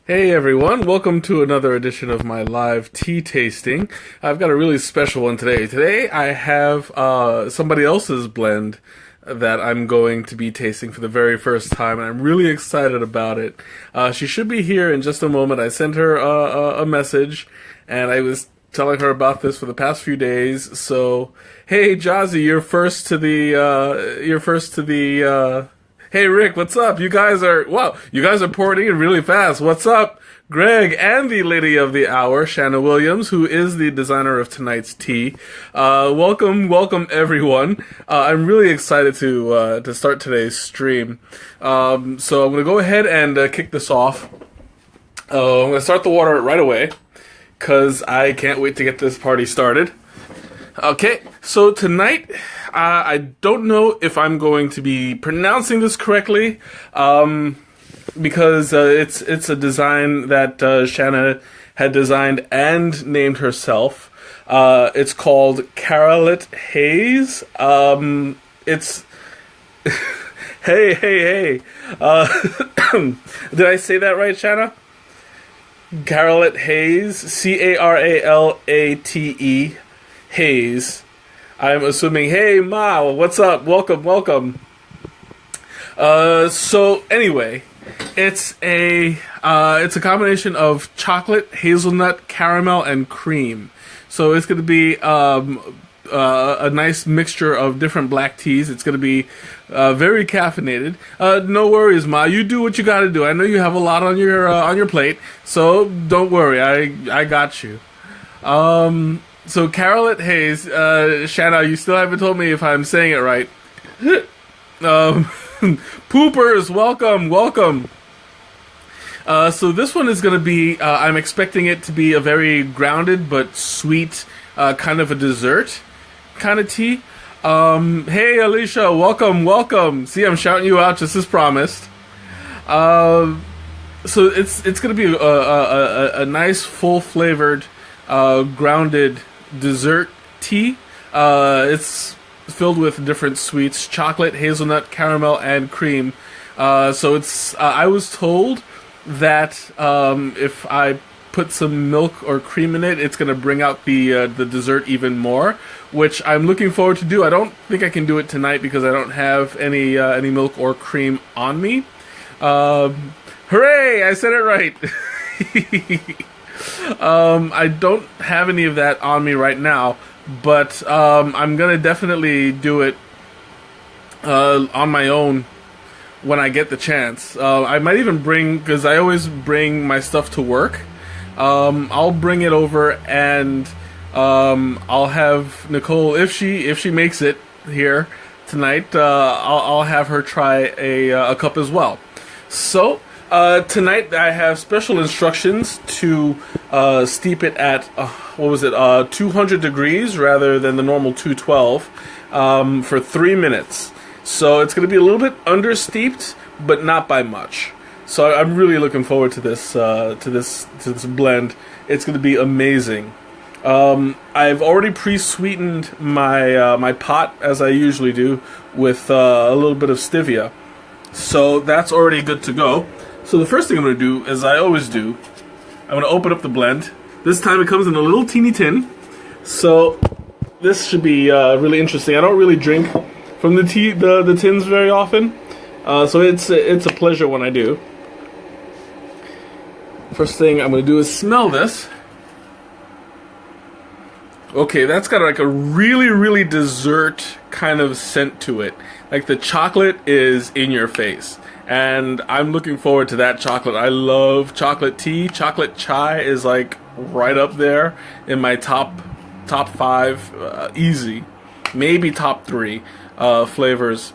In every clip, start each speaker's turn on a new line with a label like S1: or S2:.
S1: Hey everyone, welcome to another edition of my live tea tasting. I've got a really special one today. Today I have somebody else's blend that I'm going to be tasting for the very first time, and I'm really excited about it. She should be here in just a moment. I sent her a message, and I was telling her about this for the past few days. So, hey Jazzy, you're first to the. Hey Rick, what's up? You guys are pouring in really fast. What's up? Greg and the lady of the hour, Shanna Williams, who is the designer of tonight's tea. Welcome everyone. I'm really excited to start today's stream. So I'm gonna go ahead and kick this off. I'm gonna start the water right away, cause I can't wait to get this party started. Okay, so tonight, I don't know if I'm going to be pronouncing this correctly, because it's a design that Shanna had designed and named herself. It's called Charalate Haze. It's hey. Did I say that right, Shanna? Charalate Haze, Caralate. Haze. I'm assuming, hey Ma, what's up? Welcome. So anyway, it's a combination of chocolate, hazelnut, caramel, and cream. So it's going to be a nice mixture of different black teas. It's going to be very caffeinated. No worries, Ma. You do what you got to do. I know you have a lot on your plate, so don't worry. I got you. So Charalate Haze, Shanna, you still haven't told me if I'm saying it right. Poopers, welcome. So this one is going to be, I'm expecting it to be a very grounded but sweet, kind of a dessert kind of tea. Hey Alicia, welcome. See, I'm shouting you out just as promised. So it's going to be a nice, full-flavored, grounded dessert tea. It's filled with different sweets: chocolate, hazelnut, caramel, and cream. So it's I was told that if I put some milk or cream in it, it's going to bring out the dessert even more, which I'm looking forward to do. I don't think I can do it tonight because I don't have any milk or cream on me. Hooray! I said it right. I don't have any of that on me right now, but I'm gonna definitely do it on my own when I get the chance. I might even bring, because I always bring my stuff to work. I'll bring it over, and I'll have Nicole, if she makes it here tonight, I'll have her try a cup as well. So. Tonight I have special instructions to steep it at 200 degrees rather than the normal 212 for 3 minutes. So it's going to be a little bit understeeped, but not by much. So I'm really looking forward to this blend. It's going to be amazing. I've already pre-sweetened my pot, as I usually do, with a little bit of stevia. So that's already good to go. So the first thing I'm going to do, as I always do, I'm going to open up the blend. This time it comes in a little teeny tin. So this should be really interesting. I don't really drink from the tins very often. So it's a pleasure when I do. First thing I'm going to do is smell this. Okay, that's got like a really, really dessert kind of scent to it. Like the chocolate is in your face. And I'm looking forward to that chocolate. I love chocolate tea. Chocolate chai is like right up there in my top 5, easy, maybe top 3 flavors.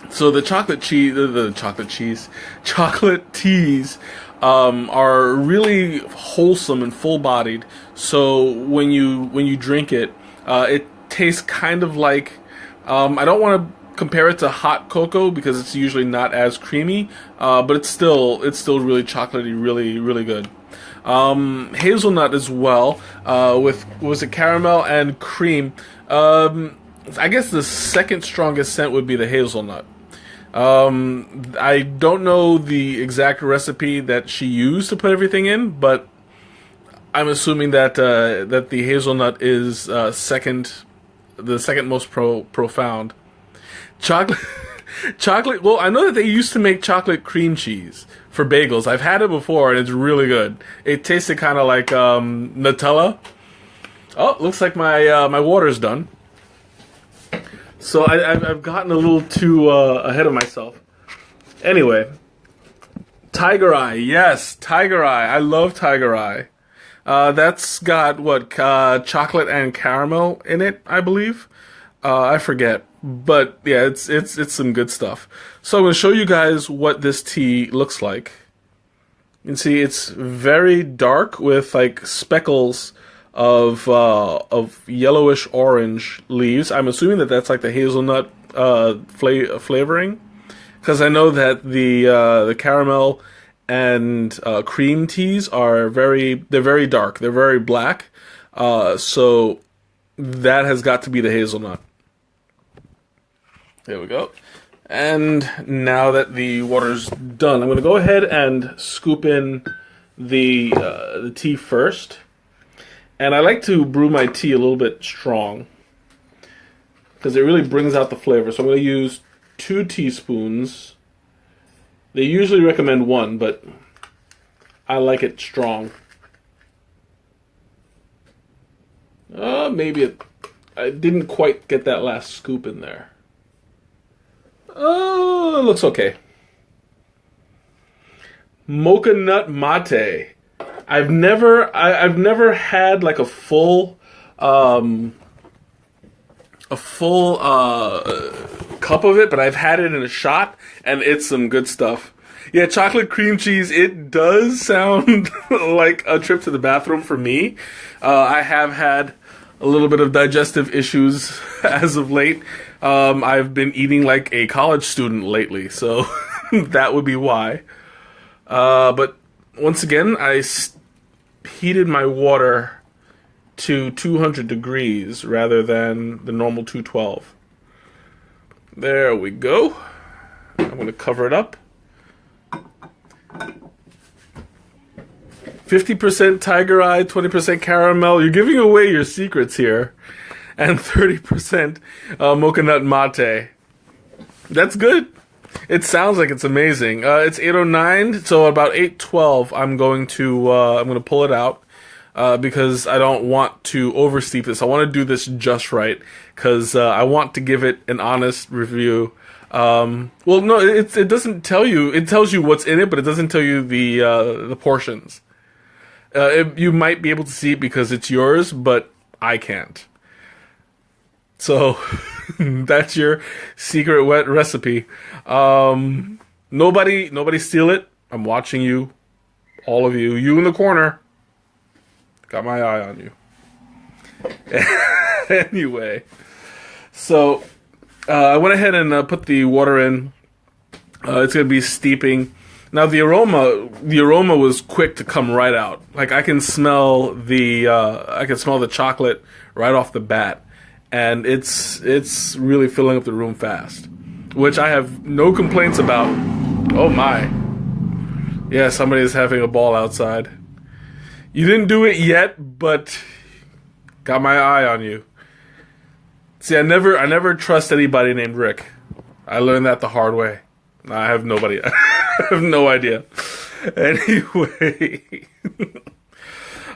S1: So the chocolate teas are really wholesome and full-bodied. So when you drink it, it tastes kind of like I don't want to compare it to hot cocoa because it's usually not as creamy, but it's still really chocolatey, really good. Hazelnut as well, with caramel and cream. I guess the second strongest scent would be the hazelnut. I don't know the exact recipe that she used to put everything in, but I'm assuming that that the hazelnut is the second most profound. Chocolate, chocolate. Well, I know that they used to make chocolate cream cheese for bagels. I've had it before, and it's really good. It tasted kind of like Nutella. Oh, looks like my my water's done. So I've gotten a little too ahead of myself. Anyway, Tiger Eye. Yes, Tiger Eye. I love Tiger Eye. That's got what chocolate and caramel in it, I believe. I forget, but yeah, it's some good stuff. So I'm going to show you guys what this tea looks like. You can see it's very dark with like speckles of yellowish orange leaves. I'm assuming that that's like the hazelnut flavoring, because I know that the caramel and cream teas are they're very dark. They're very black. So that has got to be the hazelnut. There we go. And now that the water's done, I'm going to go ahead and scoop in the tea first. And I like to brew my tea a little bit strong, because it really brings out the flavor. So I'm going to use 2 teaspoons. They usually recommend 1, but I like it strong. Maybe I didn't quite get that last scoop in there. Oh, it looks okay. Mocha nut mate. I've never had like a full cup of it, but I've had it in a shot, and it's some good stuff. Yeah, chocolate cream cheese, it does sound like a trip to the bathroom for me. I have had a little bit of digestive issues as of late. I've been eating like a college student lately, so that would be why. But once again, I heated my water to 200 degrees rather than the normal 212. There we go. I'm going to cover it up. 50% Tiger Eye, 20% caramel. You're giving away your secrets here. And 30% mocha nut mate. That's good. It sounds like it's amazing. It's 8:09, so about 8:12, I'm going to pull it out because I don't want to oversteep this. I want to do this just right, because I want to give it an honest review. Well, no, it doesn't tell you. It tells you what's in it, but it doesn't tell you the portions. You might be able to see it because it's yours, but I can't. So that's your secret wet recipe. Nobody steal it. I'm watching you, all of you. You in the corner. Got my eye on you. Anyway, so I went ahead and put the water in. It's gonna be steeping. Now the aroma was quick to come right out. Like I can smell the chocolate right off the bat. And it's really filling up the room fast, which I have no complaints about. Oh my. Yeah, somebody is having a ball outside. You didn't do it yet, but got my eye on you. See, I never trust anybody named Rick. I learned that the hard way. I have nobody. I have no idea. Anyway.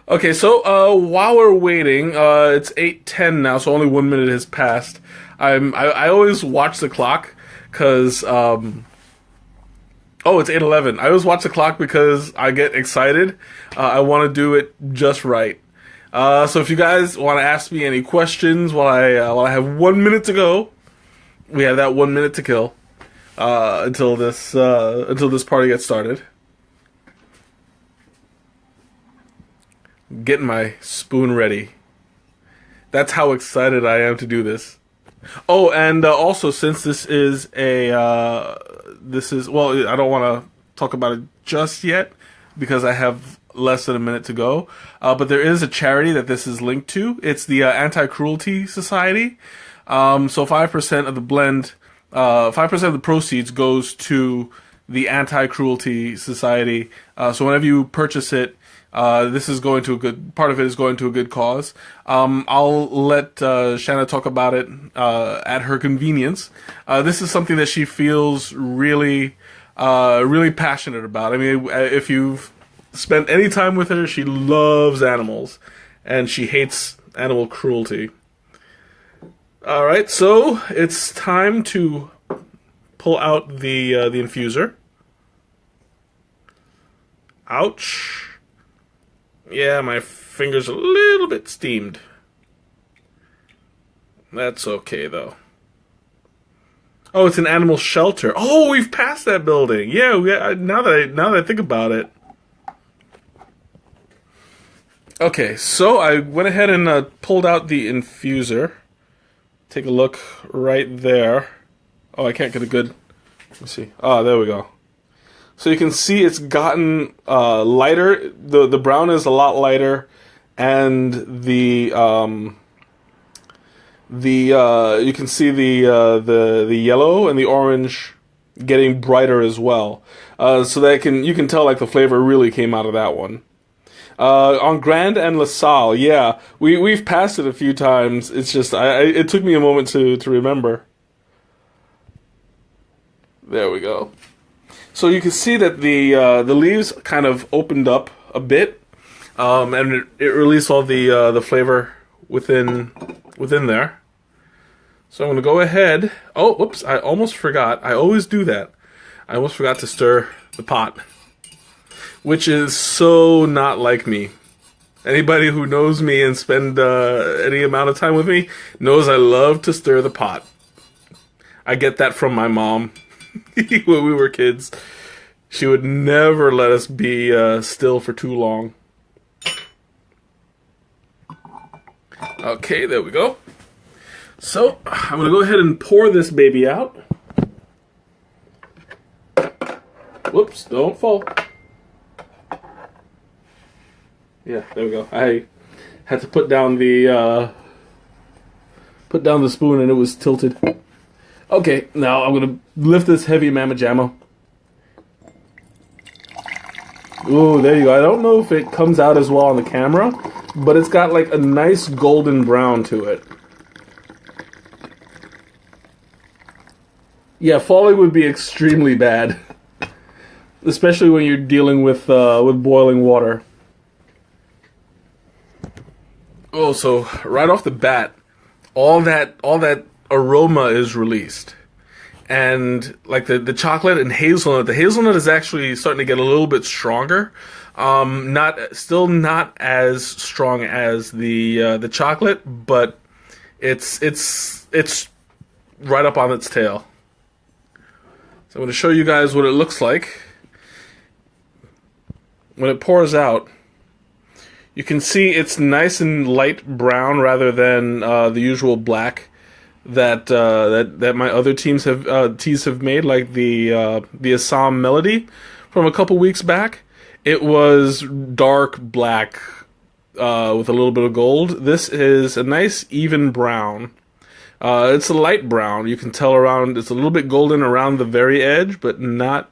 S1: Okay, so while we're waiting, it's 8:10 now, so only 1 minute has passed. I always watch the clock because it's 8:11. I always watch the clock because I get excited. I want to do it just right. So if you guys want to ask me any questions while I have 1 minute to go, we have that 1 minute to kill until this party gets started. Getting my spoon ready. That's how excited I am to do this. Oh, and also, since this is well, I don't want to talk about it just yet because I have less than a minute to go. But there is a charity that this is linked to. It's the Anti-Cruelty Society. So 5% of the blend 5% of the proceeds goes to the Anti-Cruelty Society. So whenever you purchase it, this is going to a good part of it is going to a good cause. I'll let Shanna talk about it at her convenience. This is something that she feels really, really passionate about. I mean, if you've spent any time with her, she loves animals, and she hates animal cruelty. All right, so it's time to pull out the infuser. Ouch. Yeah, my finger's a little bit steamed. That's okay, though. Oh, it's an animal shelter. Oh, we've passed that building. Yeah, now that I think about it. Okay, so I went ahead and pulled out the infuser. Take a look right there. Oh, I can't get a good... Let me see. Oh, there we go. So you can see it's gotten lighter. The brown is a lot lighter, and the you can see the yellow and the orange getting brighter as well. So that you can tell like the flavor really came out of that one. On Grand and LaSalle, yeah, we've passed it a few times. It's just it took me a moment to remember. There we go. So you can see that the leaves kind of opened up a bit, and it released all the flavor within there. So I'm going to go ahead. Oh, whoops! I almost forgot. I always do that. I almost forgot to stir the pot, which is so not like me. Anybody who knows me and spend any amount of time with me knows I love to stir the pot. I get that from my mom. When we were kids, she would never let us be still for too long. Okay, there we go. So, I'm going to go ahead and pour this baby out. Whoops, don't fall. Yeah, there we go. I had to put down the spoon and it was tilted. Okay, now I'm going to lift this heavy mamma jamma. Ooh, there you go. I don't know if it comes out as well on the camera, but it's got like a nice golden brown to it. Yeah, falling would be extremely bad. Especially when you're dealing with boiling water. Oh, so right off the bat, all that aroma is released, and like the chocolate and hazelnut. The hazelnut is actually starting to get a little bit stronger. Still not as strong as the chocolate, but it's right up on its tail. So I'm going to show you guys what it looks like when it pours out. You can see it's nice and light brown rather than the usual black that my other teas have made, like the Assam Melody from a couple weeks back. It was dark black with a little bit of gold. This is a nice even brown. It's a light brown. You can tell around. It's a little bit golden around the very edge, but not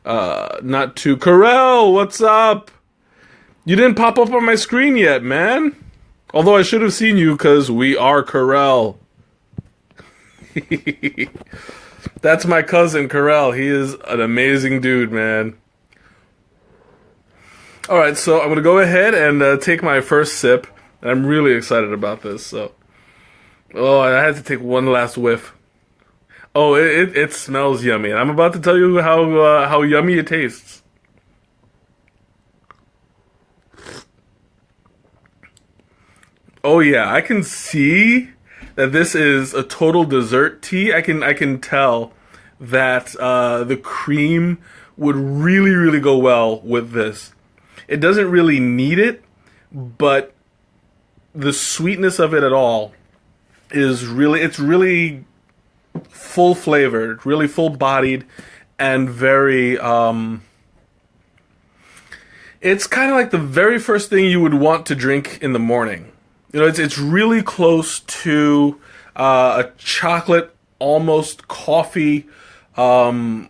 S1: too. Corel, what's up? You didn't pop up on my screen yet, man. Although I should have seen you because we are Corel. That's my cousin, Corel. He is an amazing dude, man. Alright, so I'm going to go ahead and take my first sip. And I'm really excited about this. So, oh, I had to take one last whiff. Oh, it smells yummy. And I'm about to tell you how yummy it tastes. Oh yeah, I can see that this is a total dessert tea. I can tell that the cream would really, really go well with this. It doesn't really need it, but the sweetness of it at all is it's really full flavored, really full bodied, and very it's kind of like the very first thing you would want to drink in the morning. You know, it's really close to a chocolate almost coffee blend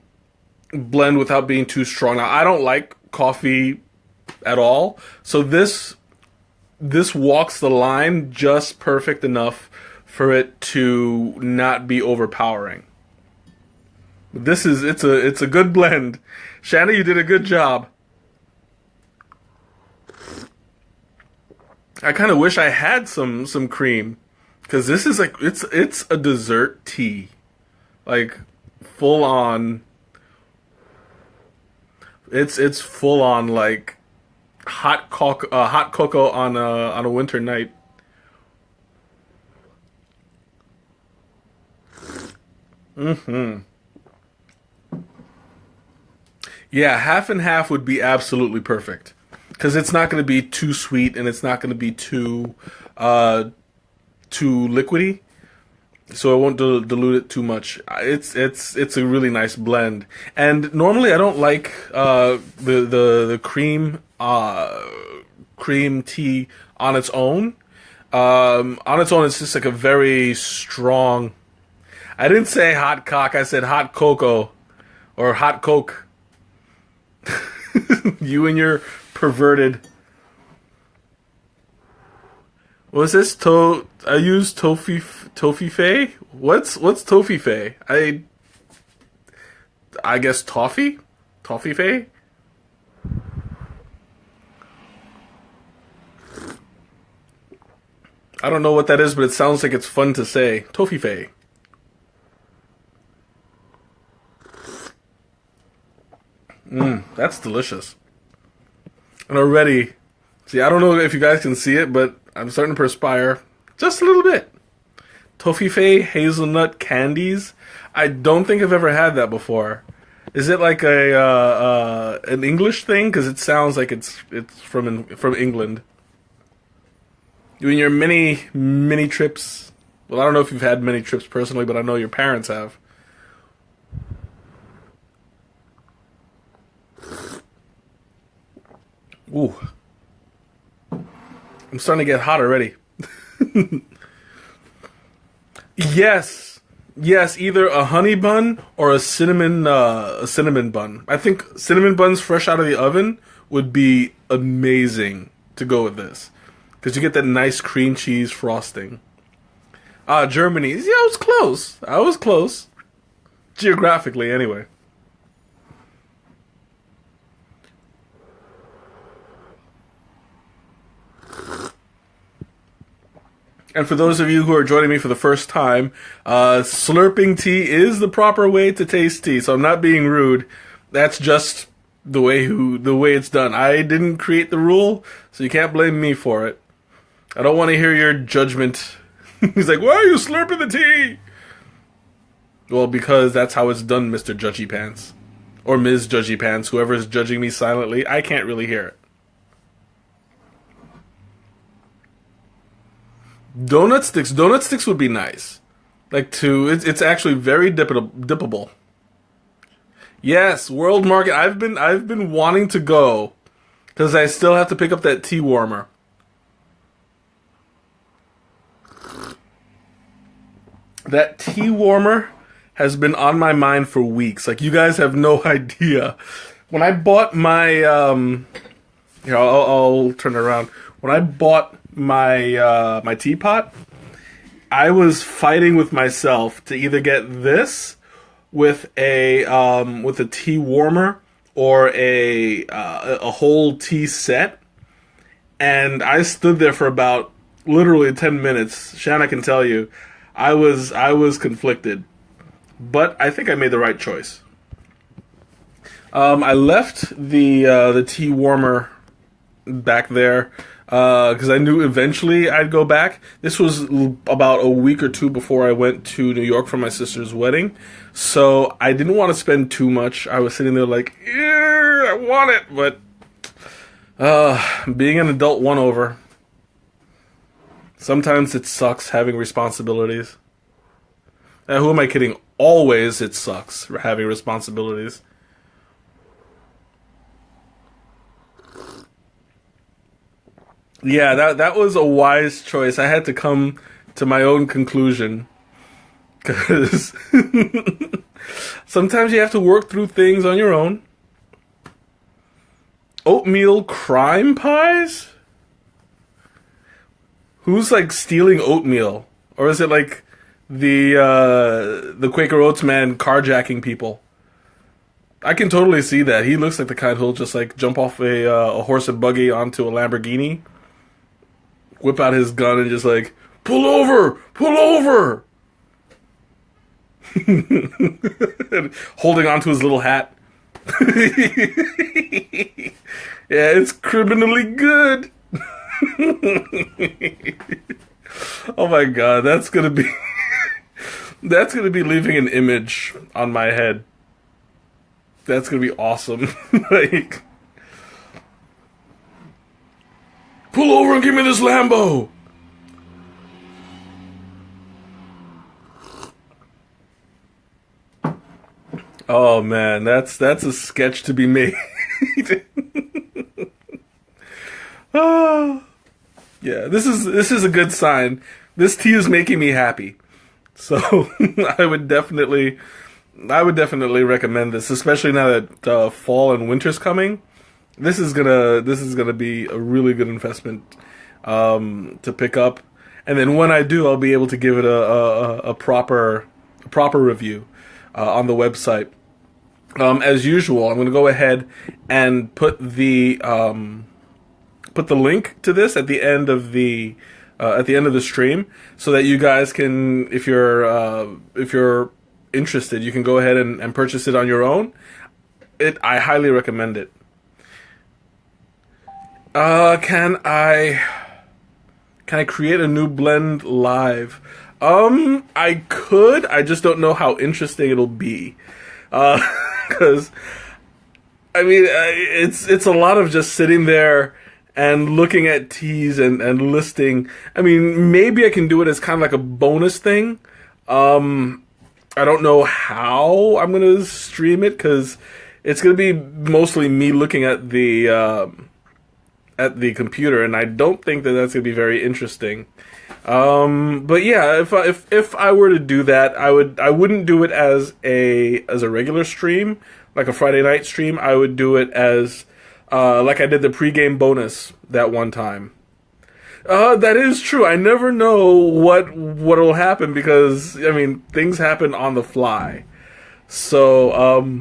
S1: without being too strong. Now, I don't like coffee at all, so this walks the line just perfect enough for it to not be overpowering. It's a good blend. Shanna, you did a good job. I kind of wish I had some cream, because this is like it's a dessert tea, like full on. It's full on like hot cocoa on a winter night. Yeah, half and half would be absolutely perfect, because it's not going to be too sweet and it's not going to be too liquidy, so it won't dilute it too much. It's a really nice blend, and normally I don't like the cream tea on its own. On its own, it's just like a very strong. I didn't say hot cock. I said hot cocoa or hot coke. You and your perverted. What's this? I use toffee. What's toffee? I guess toffee fay. I don't know what that is, but it sounds like it's fun to say. Toffee fay. That's delicious. And already, see, I don't know if you guys can see it, but I'm starting to perspire just a little bit. Toffee hazelnut candies. I don't think I've ever had that before. Is it like an English thing? Because it sounds like it's from England. Doing your many trips. Well, I don't know if you've had many trips personally, but I know your parents have. Ooh. I'm starting to get hot already. Yes, either a honey bun or a cinnamon bun. I think cinnamon buns fresh out of the oven would be amazing to go with this, because you get that nice cream cheese frosting. Germany. Yeah, I was close. Geographically, anyway. And for those of you who are joining me for the first time, slurping tea is the proper way to taste tea. So I'm not being rude. That's just the way it's done. I didn't create the rule, so you can't blame me for it. I don't want to hear your judgment. He's like, "Why are you slurping the tea?" Well, because that's how it's done, Mr. Judgy Pants. Or Ms. Judgy Pants, whoever's judging me silently. I can't really hear it. Donut sticks would be nice. It's actually very dippable. Yes, World Market. I've been wanting to go, because I still have to pick up that tea warmer. That tea warmer has been on my mind for weeks. Like, you guys have no idea. When I bought my here, I'll turn it around. When I bought my teapot, I was fighting with myself to either get this with a tea warmer or a whole tea set, and I stood there for about literally 10 minutes. Shanna can tell you, I was conflicted, but I think I made the right choice. I left the tea warmer back there, because I knew eventually I'd go back. This was about a week or two before I went to New York for my sister's wedding, so I didn't want to spend too much. I was sitting there like, I want it, but being an adult won over. Sometimes it sucks having responsibilities. Who am I kidding? Always it sucks having responsibilities. Yeah, that was a wise choice. I had to come to my own conclusion. Because sometimes you have to work through things on your own. Oatmeal crime pies? Who's like stealing oatmeal? Or is it like the Quaker Oats man carjacking people? I can totally see that. He looks like the kind who'll just like jump off a horse and buggy onto a Lamborghini, whip out his gun and just like, pull over! Pull over! Holding onto his little hat. Yeah, it's criminally good. Oh my god, that's gonna be leaving an image on my head. That's gonna be awesome. Like, pull over and give me this Lambo. Oh man, that's a sketch to be made. Oh, yeah, this is a good sign. This tea is making me happy. So I would definitely recommend this, especially now that fall and winter's coming. This is gonna be a really good investment to pick up, and then when I do, I'll be able to give it a proper review on the website. As usual, I'm going to go ahead and put the link to this at the end of the stream, so that you guys can, if you're interested, you can go ahead and purchase it on your own. I highly recommend it. Can I create a new blend live? I could. I just don't know how interesting it'll be. Because, I mean, it's a lot of just sitting there and looking at teas and listing. I mean, maybe I can do it as kind of like a bonus thing. I don't know how I'm going to stream it, because it's going to be mostly me looking at the computer, and I don't think that that's going to be very interesting. But yeah, if I were to do that, I wouldn't do it as a regular stream, like a Friday night stream. I would do it as like I did the pregame bonus that one time. That is true. I never know what'll happen, because I mean, things happen on the fly. So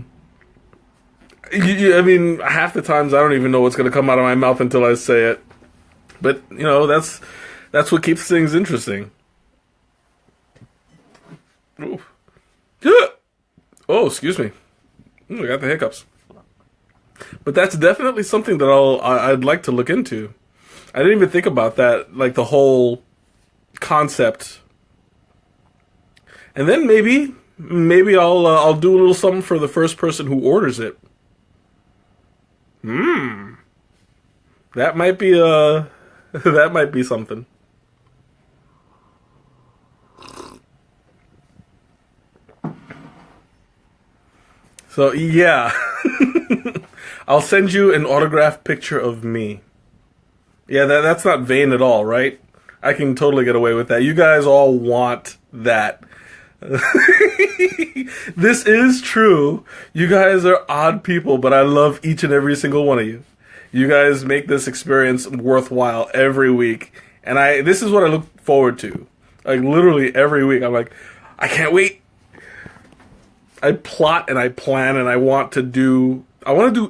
S1: I mean, half the times I don't even know what's going to come out of my mouth until I say it. But you know, that's what keeps things interesting. Ooh. Oh, excuse me. I got the hiccups. But that's definitely something that I'd like to look into. I didn't even think about that, like the whole concept. And then maybe I'll do a little something for the first person who orders it. That might be that might be something. So yeah, I'll send you an autographed picture of me. Yeah, that's not vain at all, right? I can totally get away with that. You guys all want that. This is true. You guys are odd people, but I love each and every single one of you. You guys make this experience worthwhile every week. And this is what I look forward to. Like, literally every week. I'm like, I can't wait. I plot and I plan, and I want to do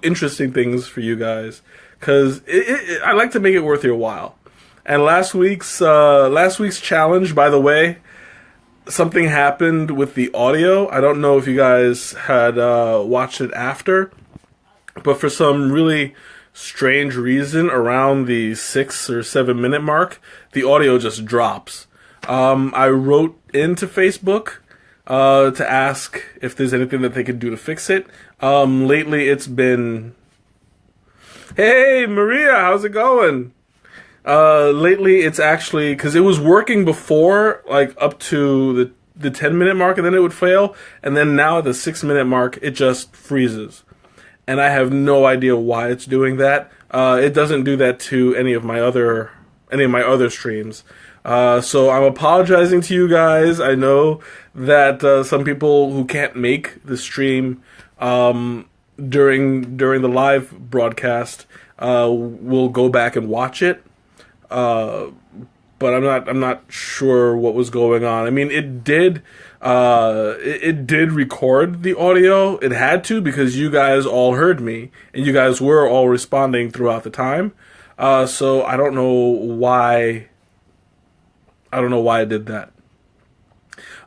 S1: interesting things for you guys, because I like to make it worth your while. And last week's challenge, by the way, something happened with the audio. I don't know if you guys had watched it after, but for some really strange reason, around the 6 or 7 minute mark, the audio just drops. I wrote into Facebook to ask if there's anything that they could do to fix it. Lately it's been, hey Maria, how's it going? Lately it's actually, because it was working before, like up to the 10-minute mark, and then it would fail, and then now at the 6-minute mark it just freezes. And I have no idea why it's doing that. It doesn't do that to any of my other streams. So I'm apologizing to you guys. I know that some people who can't make the stream during the live broadcast will go back and watch it. But I'm not sure what was going on. I mean, it did record the audio. It had to, because you guys all heard me and you guys were all responding throughout the time. So I don't know why. I don't know why I did that.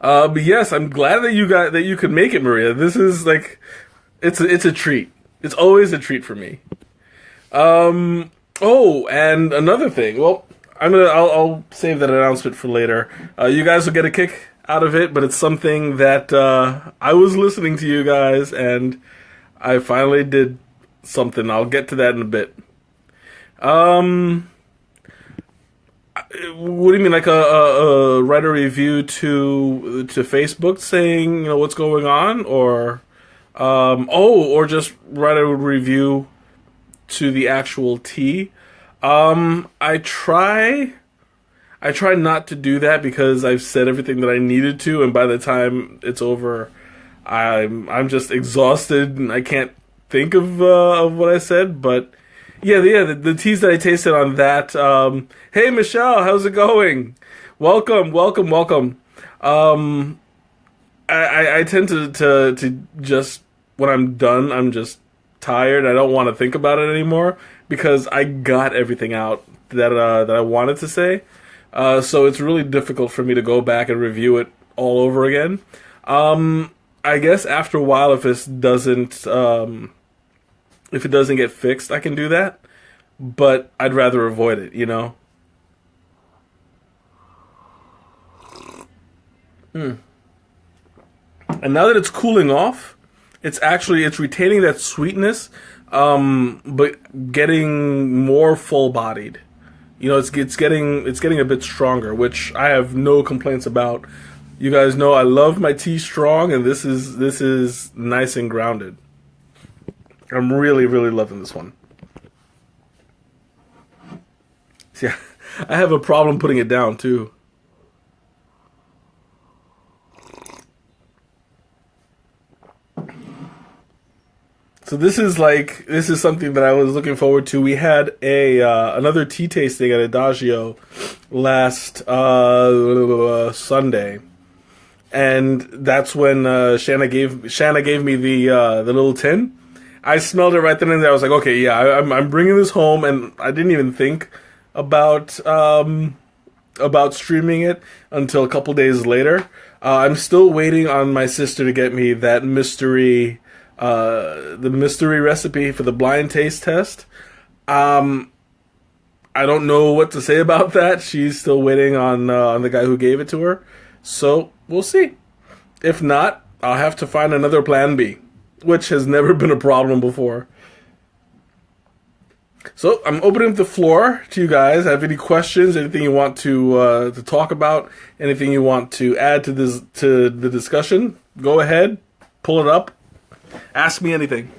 S1: But yes, I'm glad that you could make it, Maria. This is like, it's a treat. It's always a treat for me. Oh, and another thing. Well, I'll save that announcement for later. You guys will get a kick out of it, but it's something that I was listening to you guys, and I finally did something. I'll get to that in a bit. What do you mean, like write a review to Facebook saying, what's going on, or or just write a review to the actual tea? I try not to do that because I've said everything that I needed to, and by the time it's over, I'm just exhausted and I can't think of what I said. But yeah, the teas that I tasted on that. Hey Michelle, how's it going? Welcome. I tend to just, when I'm done, I'm just tired. I don't want to think about it anymore because I got everything out that I wanted to say. So it's really difficult for me to go back and review it all over again. I guess after a while, if it doesn't get fixed, I can do that. But I'd rather avoid it, And now that it's cooling off, it's retaining that sweetness, but getting more full-bodied. It's getting a bit stronger, which I have no complaints about. You guys know I love my tea strong, and this is nice and grounded. I'm really, really loving this one. See, I have a problem putting it down too. So this is something that I was looking forward to. We had another tea tasting at Adagio last Sunday, and that's when Shanna gave me the little tin. I smelled it right then and there. I was like, okay, yeah, I'm bringing this home, and I didn't even think about streaming it until a couple days later. I'm still waiting on my sister to get me that mystery recipe for the blind taste test. I don't know what to say about that. She's still waiting on the guy who gave it to her. So we'll see. If not, I'll have to find another plan B, which has never been a problem before. So I'm opening the floor to you guys. Have any questions? Anything you want to talk about? Anything you want to add to the discussion? Go ahead, pull it up. Ask me anything.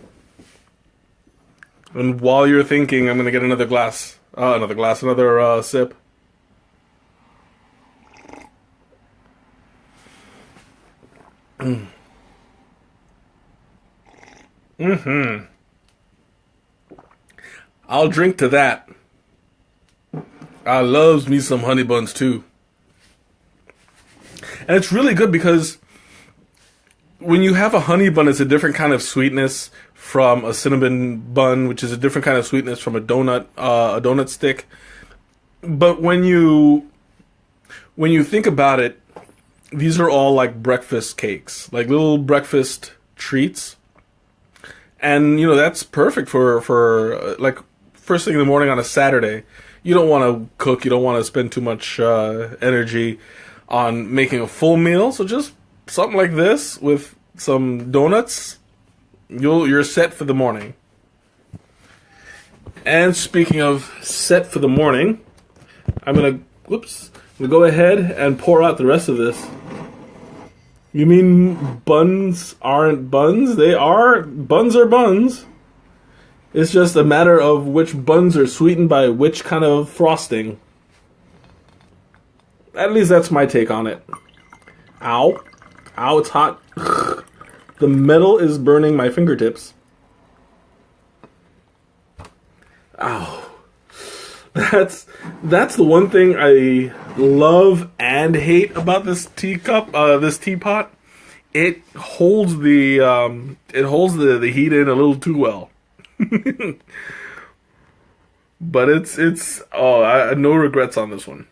S1: And while you're thinking, I'm going to get another sip. Mm-hmm. I'll drink to that. I loves me some honey buns too. And it's really good because when you have a honey bun, it's a different kind of sweetness from a cinnamon bun, which is a different kind of sweetness from a donut stick. But when you think about it, these are all like breakfast cakes, like little breakfast treats. And that's perfect for like first thing in the morning on a Saturday. You don't want to cook, you don't want to spend too much energy on making a full meal, so just something like this with some donuts, you're set for the morning. And speaking of set for the morning, I'm gonna go ahead and pour out the rest of this. You mean buns aren't buns? They are. Buns are buns. It's just a matter of which buns are sweetened by which kind of frosting. At least that's my take on it. Ow. Ow, it's hot. The metal is burning my fingertips. Ow. That's the one thing I love and hate about this teacup, this teapot. It holds the heat in a little too well. But it's no regrets on this one.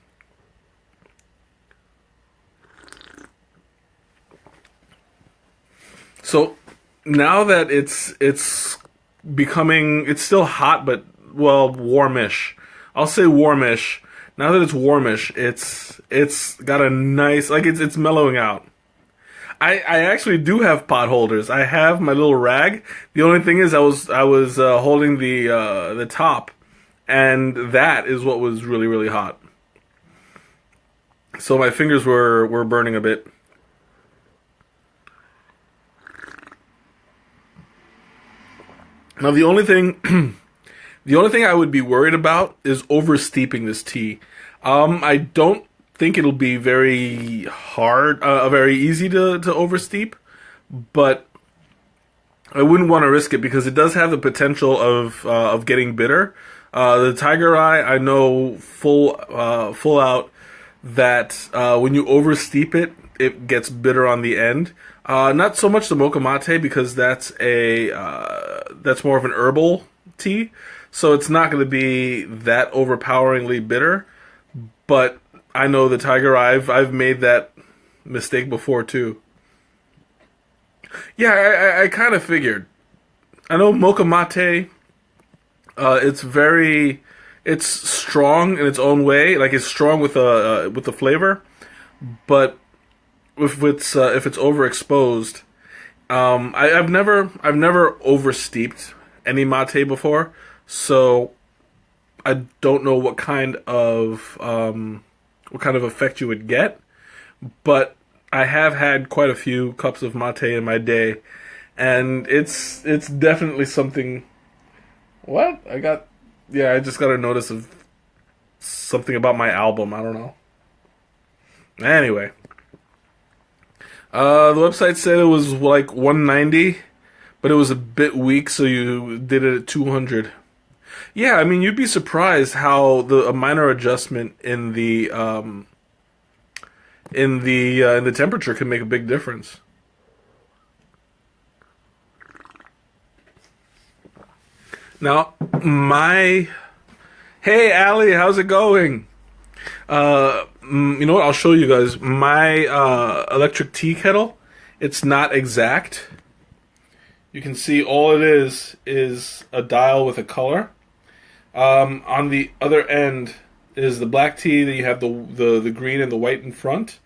S1: So now that it's becoming, it's still hot, but well, warmish. I'll say warmish. Now that it's warmish, it's got a nice, like it's mellowing out. I actually do have pot holders. I have my little rag. The only thing is I was holding the top, and that is what was really, really hot. So my fingers were burning a bit. Now the only thing I would be worried about is oversteeping this tea. I don't think it'll be very hard, very easy to oversteep, but I wouldn't want to risk it because it does have the potential of getting bitter. The Tiger Eye, I know full out that when you oversteep it, it gets bitter on the end. Not so much the Mocha Mate because that's more of an herbal tea, so it's not going to be that overpoweringly bitter. But I know the Tiger Eye, I've made that mistake before too. Yeah, I kind of figured. I know Mocha Mate. It's strong in its own way. Like it's strong with the flavor, but if it's overexposed, I've never oversteeped any mate before, so I don't know what kind of effect you would get. But I have had quite a few cups of mate in my day, and it's definitely something. What? I just got a notice of something about my album. I don't know. Anyway. The website said it was like $190, but it was a bit weak, so you did it at $200. Yeah, I mean, you'd be surprised how a minor adjustment in the temperature can make a big difference. Now, hey, Allie, how's it going? You know what? I'll show you guys my electric tea kettle. It's not exact. You can see all it is a dial with a color. On the other end is the black tea. Then you have the green and the white in front.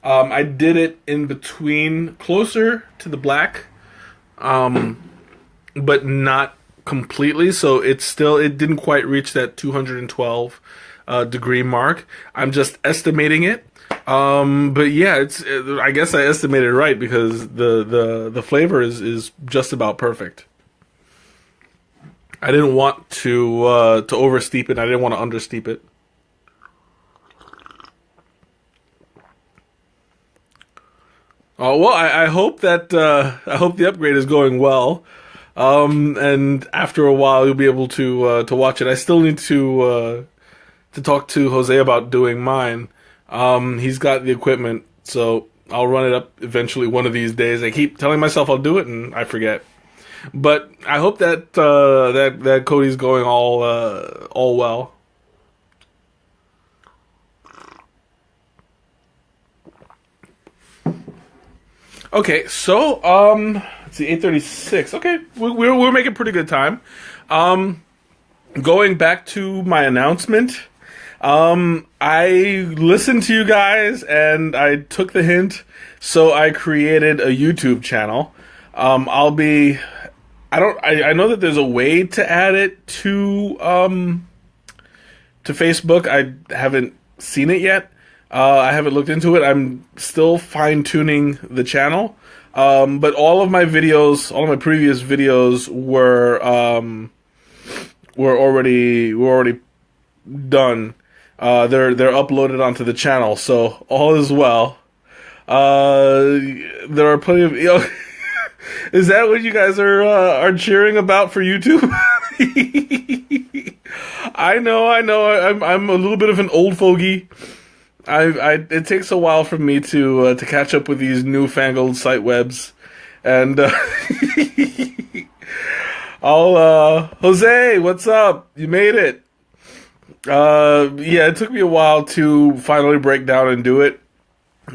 S1: I did it in between, closer to the black, but not completely. So it didn't quite reach that 212 degree mark. I'm just estimating it. But yeah, I guess I estimated right because the flavor is just about perfect. I didn't want to oversteep it. I didn't want to understeep it. Oh well, I hope that the upgrade is going well. And after a while, you'll be able to watch it. I still need to talk to Jose about doing mine. He's got the equipment, so I'll run it up eventually one of these days. I keep telling myself I'll do it, and I forget. But I hope that that Cody's going all well. Okay, so let's see, 8:36. Okay, we're making pretty good time. Going back to my announcement. I listened to you guys and I took the hint, so I created a YouTube channel. I know that there's a way to add it to Facebook. I haven't seen it yet. I haven't looked into it. I'm still fine-tuning the channel. But all of my previous videos were already done. they're uploaded onto the channel, so all is well. There are plenty of, is that what you guys are cheering about for YouTube? I know. I'm a little bit of an old fogey. It takes a while for me to catch up with these newfangled site webs, and Jose, what's up? You made it. Yeah, it took me a while to finally break down and do it.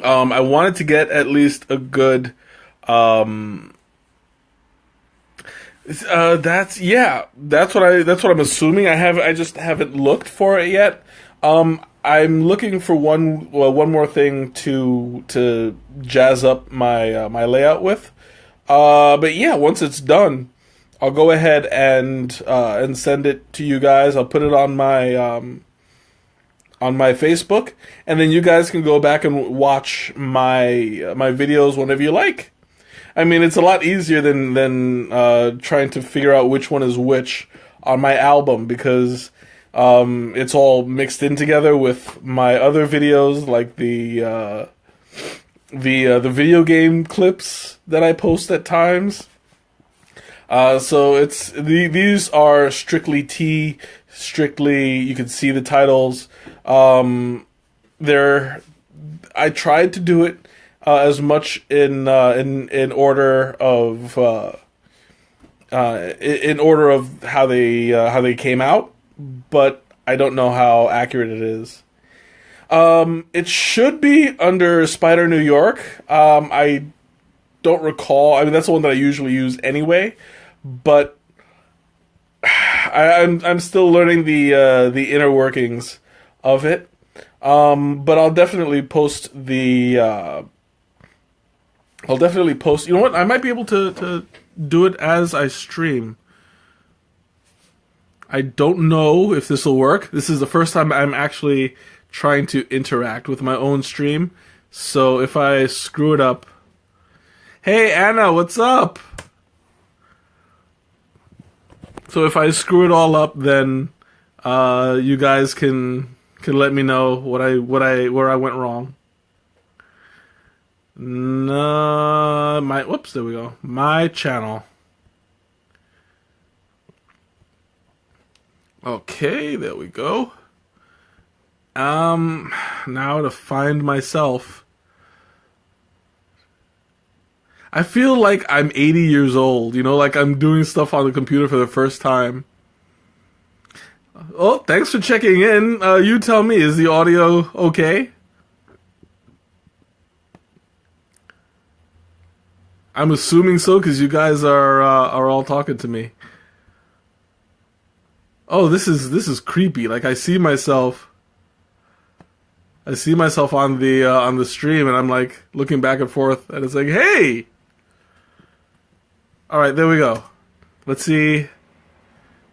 S1: I wanted to get at least a good, that's what I'm assuming. I just haven't looked for it yet. I'm looking for one more thing to jazz up my layout with. But yeah, once it's done, I'll go ahead and send it to you guys. I'll put it on my Facebook, and then you guys can go back and watch my videos whenever you like. I mean, it's a lot easier than trying to figure out which one is which on my album, because it's all mixed in together with my other videos, like the video game clips that I post at times. So these are strictly tea, strictly, you can see the titles. I tried to do it as much in order of how they came out, but I don't know how accurate it is. It should be under Spider New York. I don't recall. I mean, that's the one that I usually use anyway, but I'm still learning the inner workings of it. But I'll definitely post You know what? I might be able to do it as I stream. I don't know if this will work. This is the first time I'm actually trying to interact with my own stream. So if I screw it up... Hey, Anna, what's up? So if I screw it all up, then you guys can let me know where I went wrong. No, whoops, there we go. My channel. Okay, there we go. Now to find myself. I feel like I'm 80 years old, like I'm doing stuff on the computer for the first time. Oh, thanks for checking in. You tell me, is the audio okay? I'm assuming so, because you guys are all talking to me. Oh, this is creepy. Like I see myself on the stream, and I'm like looking back and forth, and it's like, hey. All right, there we go. Let's see.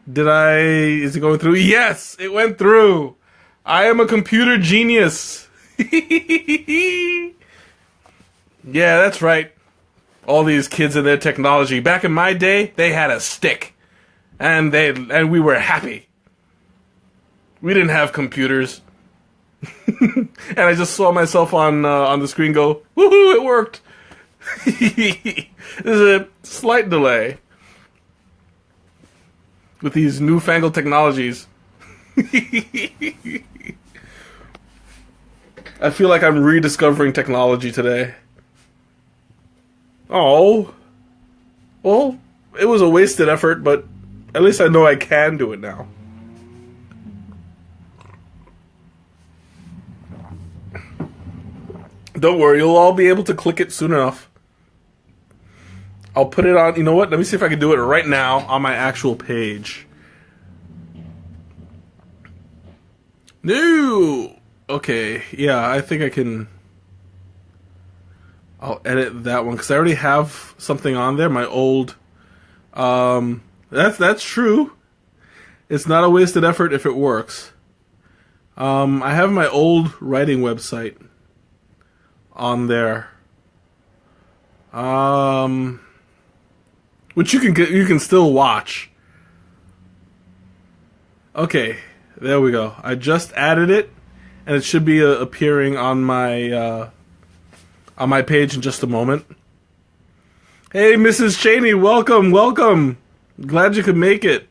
S1: Is it going through? Yes, it went through. I am a computer genius. Yeah, that's right. All these kids and their technology. Back in my day, they had a stick. And we were happy. We didn't have computers. And I just saw myself on the screen go, woohoo, it worked. There's a slight delay with these newfangled technologies. I feel like I'm rediscovering technology today. Oh. Well, it was a wasted effort, but at least I know I can do it now. Don't worry, you'll all be able to click it soon enough. I'll put it on, you know what? Let me see if I can do it right now on my actual page. No! Okay, yeah, I think I can... I'll edit that one, because I already have something on there, my old... That's true. It's not a wasted effort if it works. I have my old writing website on there. Which you can still watch. Okay, there we go. I just added it. and it should be appearing on my page in just a moment. Hey, Mrs. Cheney, welcome, welcome. Glad you could make it.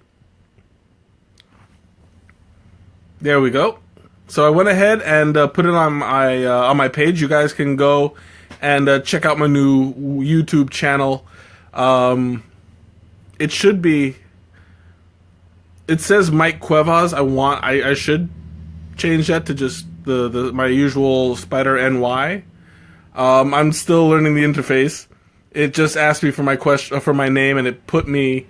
S1: There we go. So I went ahead and put it on my page. You guys can go and check out my new YouTube channel. It should be. It says Mike Cuevas. I should change that to just my usual Spider NY. I'm still learning the interface. It just asked me for my name, and it put me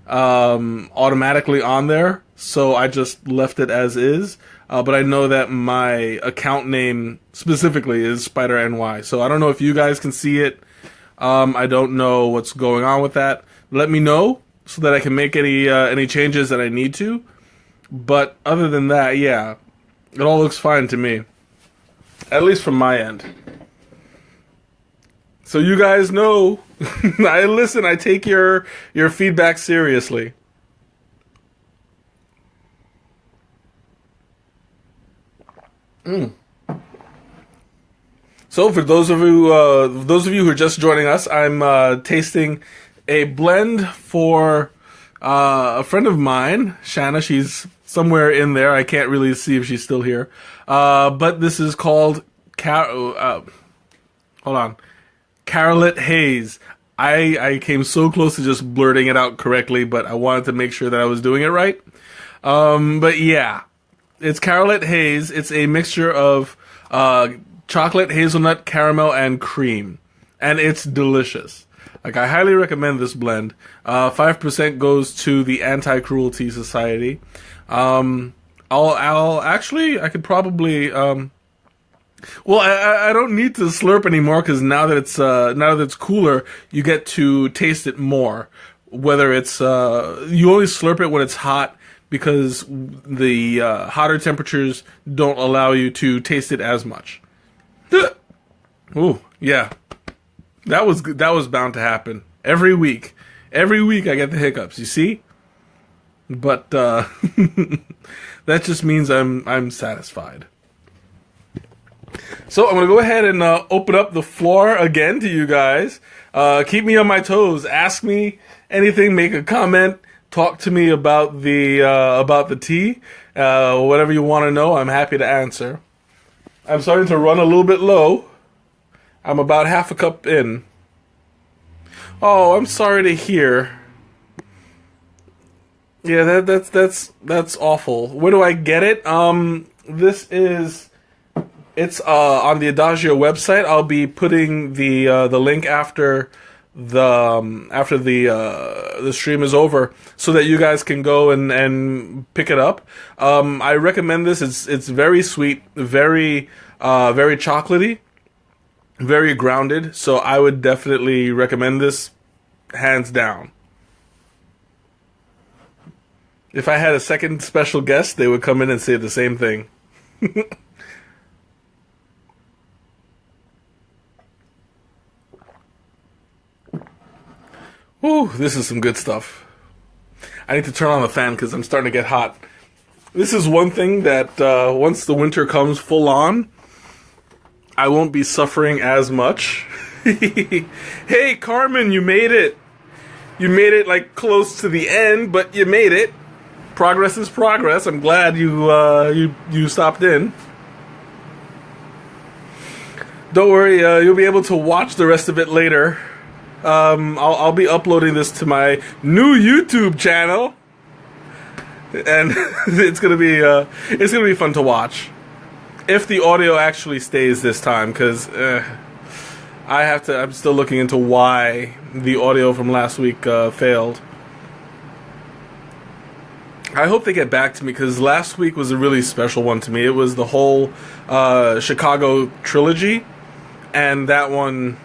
S1: automatically on there. So I just left it as is. But I know that my account name specifically is Spider NY. So I don't know if you guys can see it. I don't know what's going on with that. Let me know so that I can make any changes that I need to. But other than that, yeah, it all looks fine to me. At least from my end. So you guys know, I listen, I take your feedback seriously. So for those of you who are just joining us, I'm tasting a blend for a friend of mine, Shanna. She's somewhere in there. I can't really see if she's still here. But this is called Charalate Haze. I came so close to just blurting it out correctly, but I wanted to make sure that I was doing it right. But yeah. It's Charalate Haze. It's a mixture of chocolate, hazelnut, caramel, and cream. And it's delicious. Like, I highly recommend this blend. 5% goes to the Anti-Cruelty Society. I could probably, I don't need to slurp anymore, because now that it's cooler, you get to taste it more. Whether it's, you only slurp it when it's hot, because the hotter temperatures don't allow you to taste it as much. Ooh, yeah. That was bound to happen. Every week I get the hiccups, you see? But that just means I'm satisfied. So I'm going to go ahead and open up the floor again to you guys. Keep me on my toes. Ask me anything, make a comment. Talk to me about the tea, whatever you want to know. I'm happy to answer. I'm starting to run a little bit low. I'm about half a cup in. Oh, I'm sorry to hear. Yeah, that's awful. Where do I get it? It's on the Adagio website. I'll be putting the link after the stream is over, so that you guys can go and pick it up. I recommend this. It's very sweet, very chocolatey, very grounded. So I would definitely recommend this, hands down. If I had a second special guest, they would come in and say the same thing. Ooh, this is some good stuff. I need to turn on the fan because I'm starting to get hot. This is one thing that once the winter comes full on, I won't be suffering as much. Hey, Carmen, you made it. You made it like close to the end, but you made it. Progress is progress. I'm glad you stopped in. Don't worry, you'll be able to watch the rest of it later. I'll be uploading this to my new YouTube channel, and it's gonna be fun to watch if the audio actually stays this time, because I'm still looking into why the audio from last week failed. I hope they get back to me, because last week was a really special one to me. It was the whole Chicago trilogy, and that one.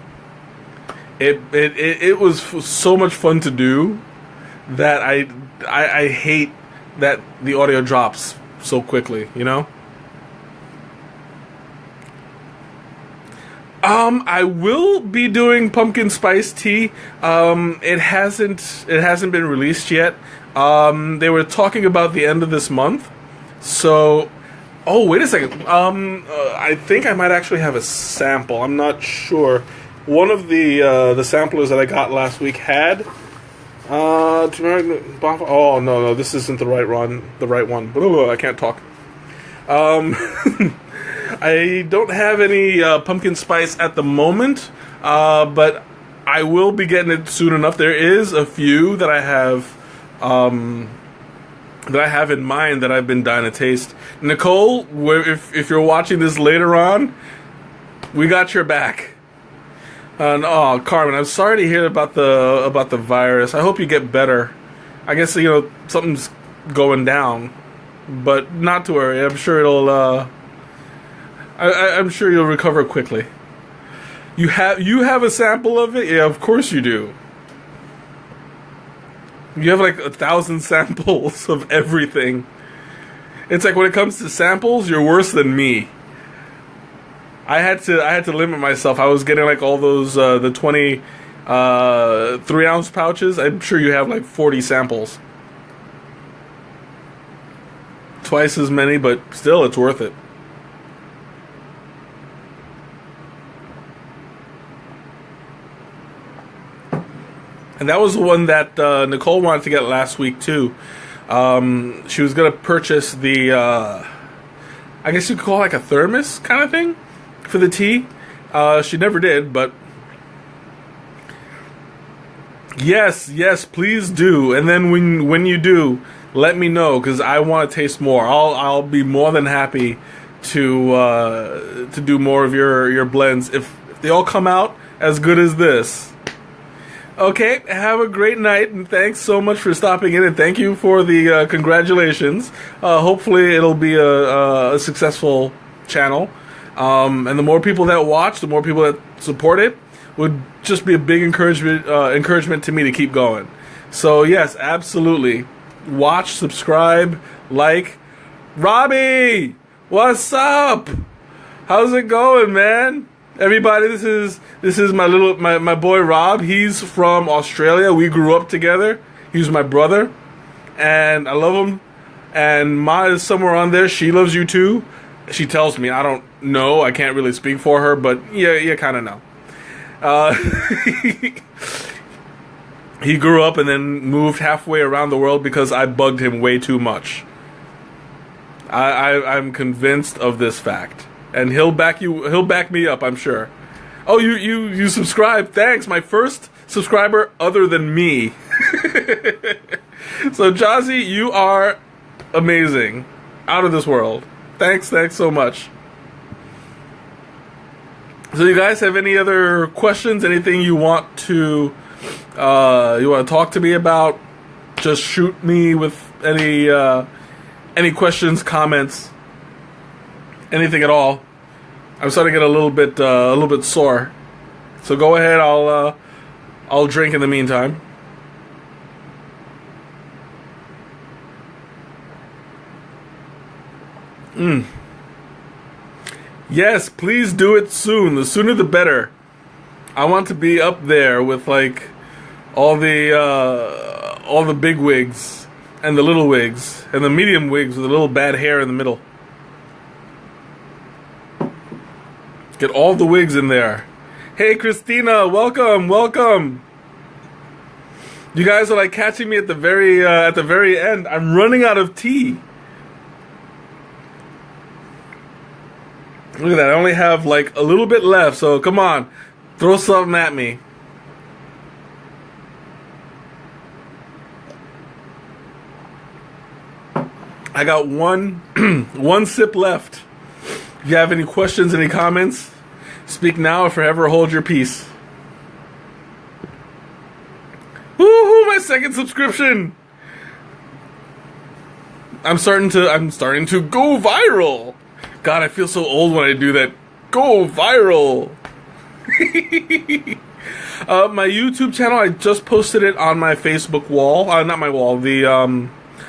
S1: It was so much fun to do that I hate that the audio drops so quickly, you know? I will be doing pumpkin spice tea. It hasn't been released yet. They were talking about the end of this month, so Oh, wait a second. I think I might actually have a sample. I'm not sure. One of the samplers that I got last week had turmeric. Oh no, this isn't the right one. The right one. I can't talk. I don't have any pumpkin spice at the moment, but I will be getting it soon enough. There is a few that I have in mind that I've been dying to taste. Nicole, if you're watching this later on, we got your back. And Carmen, I'm sorry to hear about the virus. I hope you get better. I guess something's going down, but not to worry. I'm sure it'll. I'm sure you'll recover quickly. You have a sample of it? Yeah, of course you do. You have like 1,000 samples of everything. It's like when it comes to samples, you're worse than me. I had to limit myself. I was getting like all those the 20 3-ounce pouches. I'm sure you have like 40 samples. Twice as many, but still, it's worth it. And that was the one that Nicole wanted to get last week too. She was going to purchase the, I guess you could call it like a thermos kind of thing for the tea. She never did, but yes, please do. And then when you do, let me know, because I want to taste more. I'll be more than happy to do more of your blends if they all come out as good as this. Okay, have a great night, and thanks so much for stopping in, and thank you for the congratulations. Hopefully it'll be a successful channel, and the more people that watch, the more people that support it, would just be a big encouragement to me to keep going. So yes, absolutely. Watch, subscribe, like. Robbie! What's up? How's it going, man? Everybody, this is my boy Rob. He's from Australia. We grew up together. He's my brother, and I love him. And Ma is somewhere on there. She loves you too. She tells me. I don't know. I can't really speak for her, but yeah, you kind of know. He grew up and then moved halfway around the world because I bugged him way too much. I'm convinced of this fact. And he'll back me up, I'm sure. Oh, you subscribed. Thanks, my first subscriber other than me. So Jazzy, you are amazing. Out of this world. Thanks so much. So you guys have any other questions? Anything you want to talk to me about? Just shoot me with any questions, comments, anything at all. I'm starting to get a little bit sore. So go ahead. I'll drink in the meantime. Yes, please do it soon. The sooner the better. I want to be up there with like all the big wigs and the little wigs and the medium wigs with a little bad hair in the middle. Get all the wigs in there. Hey, Christina, welcome. You guys are like catching me at the very end. I'm running out of tea. Look at that. I only have like a little bit left, so come on. Throw something at me. I got one sip left. If you have any questions, any comments, speak now or forever hold your peace. Woohoo, my second subscription. I'm starting to go viral. God, I feel so old when I do that. Go viral. My YouTube channel, I just posted it on my Facebook wall. Not my wall, the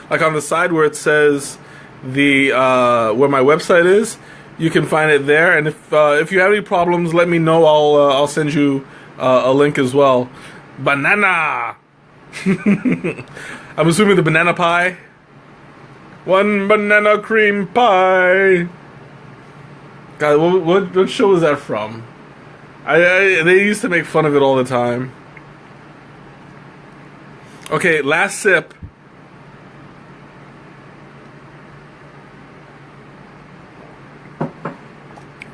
S1: like on the side where it says the where my website is. You can find it there, and if you have any problems, let me know. I'll send you a link as well. Banana. I'm assuming the banana pie. One banana cream pie. God, what show was that from? They used to make fun of it all the time. Okay, last sip.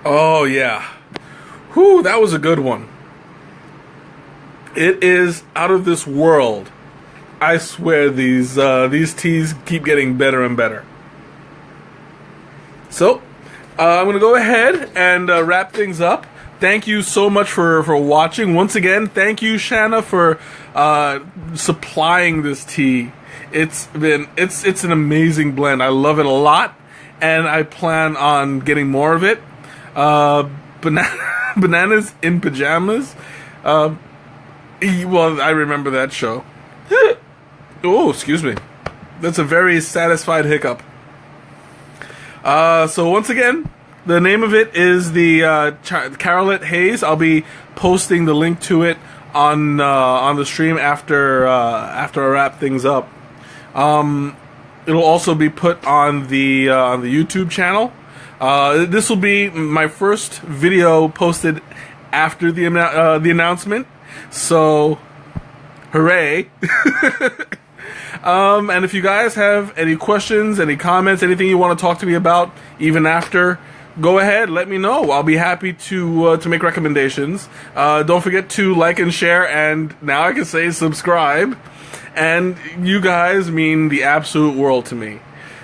S1: Oh yeah. Whew, that was a good one. It is out of this world. I swear these teas keep getting better and better. So, I'm going to go ahead and wrap things up. Thank you so much for watching. Once again, thank you, Shanna, for supplying this tea. It's an amazing blend. I love it a lot, and I plan on getting more of it. Bananas in pajamas. Well, I remember that show. Oh, excuse me. That's a very satisfied hiccup. So once again, the name of it is the Charalate Haze. I'll be posting the link to it on the stream after I wrap things up. It'll also be put on the YouTube channel. This will be my first video posted after the announcement. So, hooray! And if you guys have any questions, any comments, anything you want to talk to me about, even after, go ahead, let me know. I'll be happy to make recommendations. Don't forget to like and share, and now I can say subscribe. And you guys mean the absolute world to me.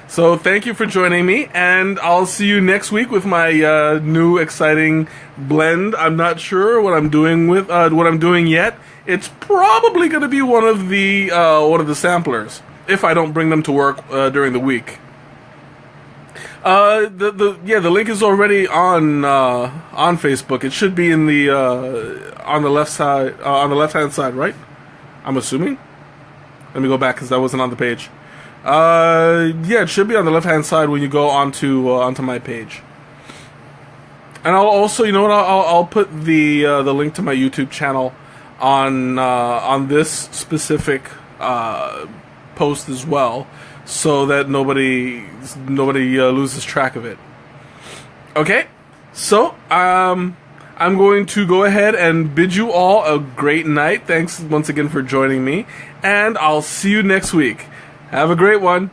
S1: So thank you for joining me, and I'll see you next week with my new exciting blend. I'm not sure what I'm doing yet. It's probably going to be one of the samplers if I don't bring them to work during the week. The link is already on Facebook. It should be in the on the left hand side, right? I'm assuming. Let me go back because that wasn't on the page. Yeah, it should be on the left hand side when you go onto my page. And I'll also, you know what? I'll put the link to my YouTube channel on this specific post as well, so that nobody loses track of it. Okay, so I'm going to go ahead and bid you all a great night. Thanks once again for joining me, and I'll see you next week. Have a great one.